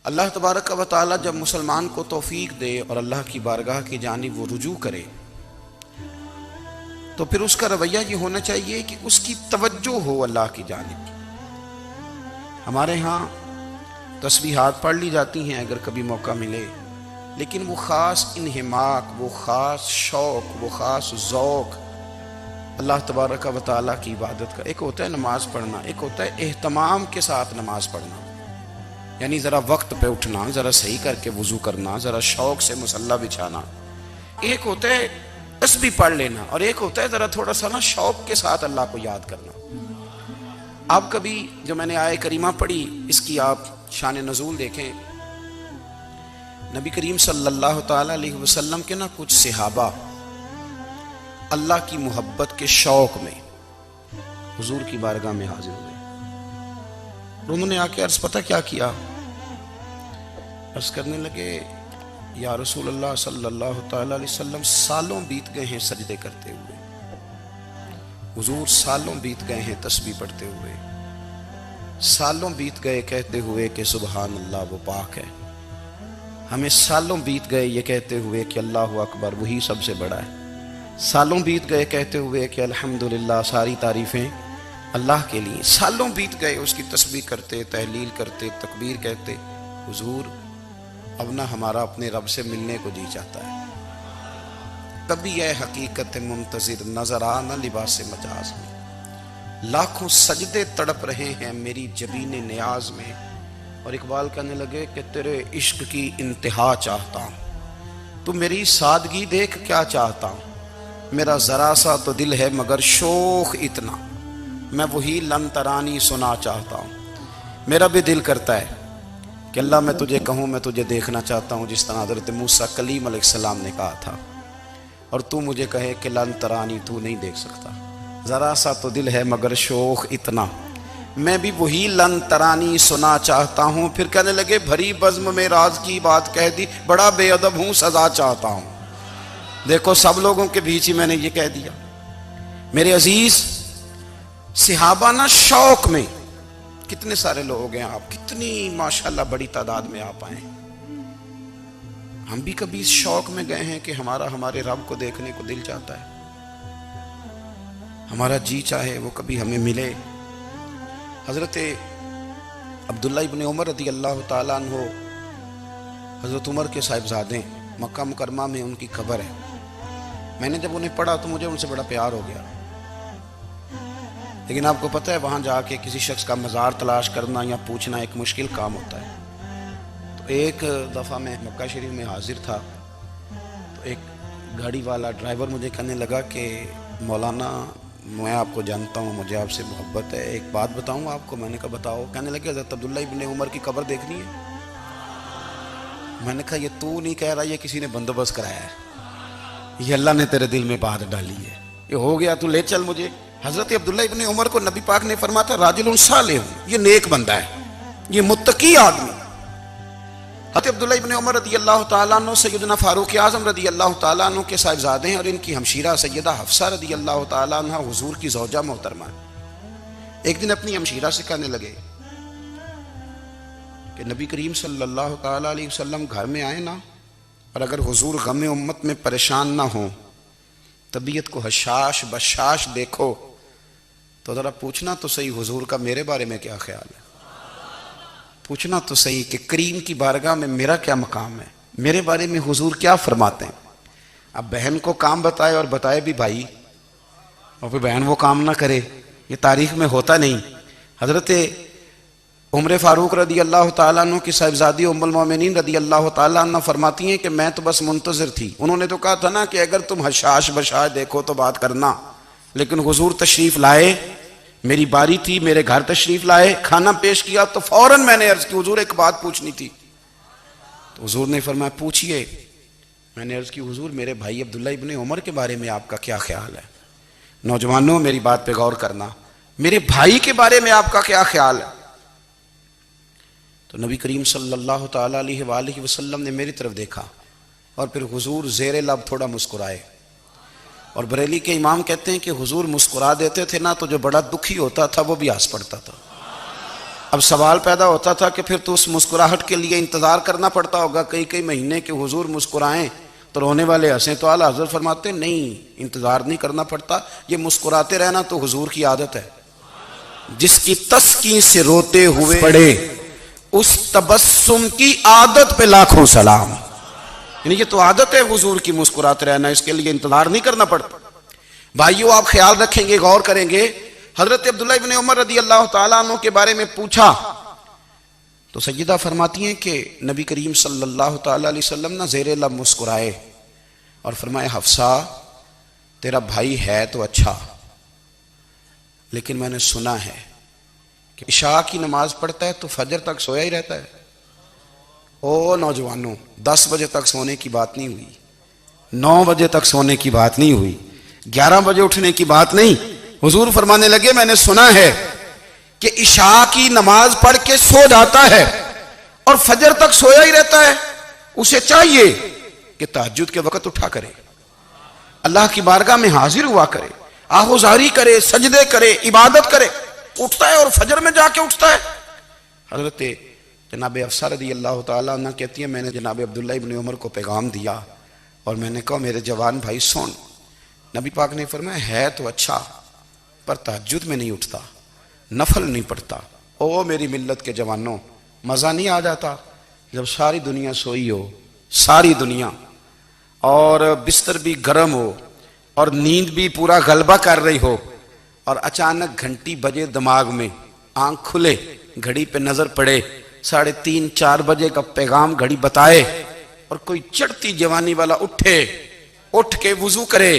اللہ تبارک و تعالی جب مسلمان کو توفیق دے اور اللہ کی بارگاہ کی جانب وہ رجوع کرے تو پھر اس کا رویہ یہ ہونا چاہیے کہ اس کی توجہ ہو اللہ کی جانب۔ ہمارے ہاں تسبیحات پڑھ لی جاتی ہیں اگر کبھی موقع ملے، لیکن وہ خاص انہماک، وہ خاص شوق، وہ خاص ذوق اللہ تبارک و تعالیٰ کی عبادت کا، ایک ہوتا ہے نماز پڑھنا، ایک ہوتا ہے اہتمام کے ساتھ نماز پڑھنا، یعنی ذرا وقت پہ اٹھنا، ذرا صحیح کر کے وضو کرنا، ذرا شوق سے مصلی بچھانا۔ ایک ہوتا ہے تسبیح پڑھ لینا، اور ایک ہوتا ہے ذرا تھوڑا سا نا شوق کے ساتھ اللہ کو یاد کرنا۔ آپ کبھی جو میں نے آیہ کریمہ پڑھی اس کی آپ شان نزول دیکھیں، نبی کریم صلی اللہ تعالی علیہ وسلم کے نا کچھ صحابہ اللہ کی محبت کے شوق میں حضور کی بارگاہ میں حاضر ہوئے، انہوں نے آ کے عرض پتہ کیا کیا، عرض کرنے لگے یا رسول اللہ صلی اللہ تعالی علیہ وسلم سالوں بیت گئے ہیں سجدے کرتے ہوئے، حضور سالوں بیت گئے ہیں تسبیح پڑھتے ہوئے، سالوں بیت گئے کہتے ہوئے کہ سبحان اللہ وہ پاک ہے، ہمیں سالوں بیت گئے یہ کہتے ہوئے کہ اللہ اکبر وہی سب سے بڑا ہے، سالوں بیت گئے کہتے ہوئے کہ الحمدللہ ساری تعریفیں اللہ کے لیے، سالوں بیت گئے اس کی تسبیح کرتے، تحلیل کرتے، تکبیر کہتے۔ حضور اب نہ ہمارا اپنے رب سے ملنے کو جی چاہتا ہے، کبھی یہ حقیقت منتظر نظر آ نہ لباس مجاز میں، لاکھوں سجدے تڑپ رہے ہیں میری جبین نیاز میں، اور اقبال کہنے لگے کہ تیرے عشق کی انتہا چاہتا ہوں، تو میری سادگی دیکھ کیا چاہتا ہوں، میرا ذرا سا تو دل ہے مگر شوق اتنا، میں وہی لن ترانی سنا چاہتا ہوں۔ میرا بھی دل کرتا ہے کہ اللہ میں تجھے کہوں میں تجھے دیکھنا چاہتا ہوں جس طرح حضرت موسیٰ کلیم علیہ السلام نے کہا تھا، اور تو مجھے کہے کہ لن ترانی تو نہیں دیکھ سکتا، ذرا سا تو دل ہے مگر شوق اتنا، میں بھی وہی لن ترانی سنا چاہتا ہوں۔ پھر کہنے لگے بھری بزم میں راز کی بات کہہ دی، بڑا بے ادب ہوں سزا چاہتا ہوں۔ دیکھو سب لوگوں کے بیچ ہی میں نے یہ کہہ دیا۔ میرے عزیز صحابہ نا شوق میں، کتنے سارے لوگ ہیں آپ، کتنی ماشاءاللہ بڑی تعداد میں آپ آئے، ہم بھی کبھی اس شوق میں گئے ہیں کہ ہمارے رب کو دیکھنے کو دل چاہتا ہے، ہمارا جی چاہے وہ کبھی ہمیں ملے۔ حضرت عبداللہ ابن عمر رضی اللہ تعالیٰ عنہ، حضرت عمر کے صاحبزادے، مکہ مکرمہ میں ان کی قبر ہے، میں نے جب انہیں پڑھا تو مجھے ان سے بڑا پیار ہو گیا، لیکن آپ کو پتہ ہے وہاں جا کے کسی شخص کا مزار تلاش کرنا یا پوچھنا ایک مشکل کام ہوتا ہے۔ تو ایک دفعہ میں مکہ شریف میں حاضر تھا، تو ایک گاڑی والا ڈرائیور مجھے کہنے لگا کہ مولانا میں آپ کو جانتا ہوں، مجھے آپ سے محبت ہے، ایک بات بتاؤں آپ کو۔ میں نے کہا بتاؤ۔ کہنے لگے حضرت عبداللہ ابن عمر کی قبر دیکھنی ہے۔ میں نے کہا یہ تو نہیں کہہ رہا، یہ کسی نے بندوبست کرایا ہے، یہ اللہ نے تیرے دل میں بات ڈالی ہے، یہ ہو گیا تو لے چل مجھے۔ حضرت عبداللہ ابن عمر کو نبی پاک نے فرمایا تھا راجل صالح، یہ نیک بندہ ہے، یہ متقی آدمی۔ حضرت عبداللہ ابن عمر رضی اللہ تعالیٰ عنہ سیدنا فاروق اعظم رضی اللہ تعالیٰ عنہ کے صاحبزادے ہیں، اور ان کی ہمشیرہ سیدہ حفصہ رضی اللہ تعالیٰ عنہ حضور کی زوجہ محترمہ ہے۔ ایک دن اپنی ہمشیرہ سے کہنے لگے کہ نبی کریم صلی اللہ تعالیٰ علیہ وسلم گھر میں آئے نا، اور اگر حضور غم امت میں پریشان نہ ہوں، طبیعت کو حشاش بشاش دیکھو تو ذرا پوچھنا تو صحیح حضور کا میرے بارے میں کیا خیال ہے، پوچھنا تو صحیح کہ کریم کی بارگاہ میں میرا کیا مقام ہے، میرے بارے میں حضور کیا فرماتے ہیں۔ اب بہن کو کام بتائے، اور بتائے بھی بھائی، اور پھر بہن وہ کام نہ کرے، یہ تاریخ میں ہوتا نہیں۔ حضرت عمر فاروق رضی اللہ تعالیٰ عنہ کی صاحبزادی ام المومنین رضی اللہ تعالیٰ عنہ فرماتی ہیں کہ میں تو بس منتظر تھی، انہوں نے تو کہا تھا نا کہ اگر تم حشاش بشاش دیکھو تو بات کرنا، لیکن حضور تشریف لائے، میری باری تھی، میرے گھر تشریف لائے، کھانا پیش کیا تو فوراً میں نے عرض کی حضور ایک بات پوچھنی تھی، تو حضور نے فرمایا پوچھئے۔ میں نے عرض کی حضور میرے بھائی عبداللہ ابن عمر کے بارے میں آپ کا کیا خیال ہے؟ نوجوانوں میری بات پہ غور کرنا، میرے بھائی کے بارے میں آپ کا کیا خیال ہے؟ تو نبی کریم صلی اللہ تعالیٰ علیہ وآلہ وسلم نے میری طرف دیکھا، اور پھر حضور زیر لب تھوڑا مسکرائے، اور بریلی کے امام کہتے ہیں کہ حضور مسکرا دیتے تھے نا تو جو بڑا دکھی ہوتا تھا وہ بھی ہنس پڑتا تھا۔ اب سوال پیدا ہوتا تھا کہ پھر تو اس مسکراہٹ کے لیے انتظار کرنا پڑتا ہوگا کئی کئی مہینے کہ حضور مسکرائیں تو رونے والے ہنسیں، تو اعلیٰ حضرت فرماتے ہیں نہیں، انتظار نہیں کرنا پڑتا، یہ مسکراتے رہنا تو حضور کی عادت ہے۔ جس کی تسکین سے روتے ہوئے پڑے اس تبسم کی عادت پہ لاکھوں سلام، یعنی یہ تو عادت ہے حضور کی مسکراتے رہنا، اس کے لیے انتظار نہیں کرنا پڑتا۔ بھائیو آپ خیال رکھیں گے، غور کریں گے، حضرت عبداللہ ابن عمر رضی اللہ تعالیٰ عنہ کے بارے میں پوچھا تو سیدہ فرماتی ہیں کہ نبی کریم صلی اللہ تعالیٰ علیہ وسلم نہ زیر لب مسکرائے اور فرمائے حفصہ تیرا بھائی ہے تو اچھا، لیکن میں نے سنا ہے کہ عشاء کی نماز پڑھتا ہے تو فجر تک سویا ہی رہتا ہے۔ او نوجوانوں، 10 بجے تک سونے کی بات نہیں ہوئی، 9 بجے تک سونے کی بات نہیں ہوئی، 11 بجے اٹھنے کی بات نہیں۔ حضور فرمانے لگے میں نے سنا ہے کہ عشاء کی نماز پڑھ کے سو جاتا ہے اور فجر تک سویا ہی رہتا ہے، اسے چاہیے کہ تہجد کے وقت اٹھا کرے، اللہ کی بارگاہ میں حاضر ہوا کرے، آہوزاری کرے، سجدے کرے، عبادت کرے، اٹھتا ہے اور فجر میں جا کے اٹھتا ہے۔ حضرت جناب حفصہ رضی اللہ تعالیٰ عنہ کہتی ہے میں نے جناب عبداللہ ابن عمر کو پیغام دیا اور میں نے کہا میرے جوان بھائی سن، نبی پاک نے فرمایا ہے تو اچھا پر تہجد میں نہیں اٹھتا، نفل نہیں پڑھتا۔ او میری ملت کے جوانوں، مزہ نہیں آ جاتا جب ساری دنیا سوئی ہو، ساری دنیا، اور بستر بھی گرم ہو اور نیند بھی پورا غلبہ کر رہی ہو، اور اچانک گھنٹی بجے دماغ میں، آنکھ کھلے، گھڑی پہ نظر پڑے، 3:30 4 بجے کا پیغام گھڑی بتائے، اور کوئی چڑھتی جوانی والا اٹھ کے وضو کرے،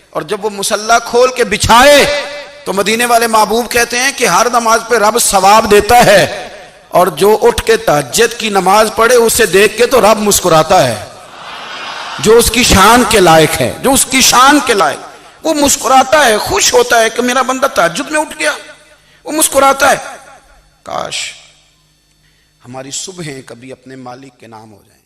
اور جب وہ مصلی کھول کے بچھائے تو مدینے والے محبوب کہتے ہیں کہ ہر نماز پہ رب ثواب دیتا ہے، اور جو اٹھ کے تہجد کی نماز پڑھے اسے دیکھ کے تو رب مسکراتا ہے، جو اس کی شان کے لائق ہے، جو اس کی شان کے لائق، وہ مسکراتا ہے، خوش ہوتا ہے کہ میرا بندہ تہجد میں اٹھ گیا، وہ مسکراتا ہے۔ کاش ہماری صبحیں کبھی اپنے مالک کے نام ہو جائیں۔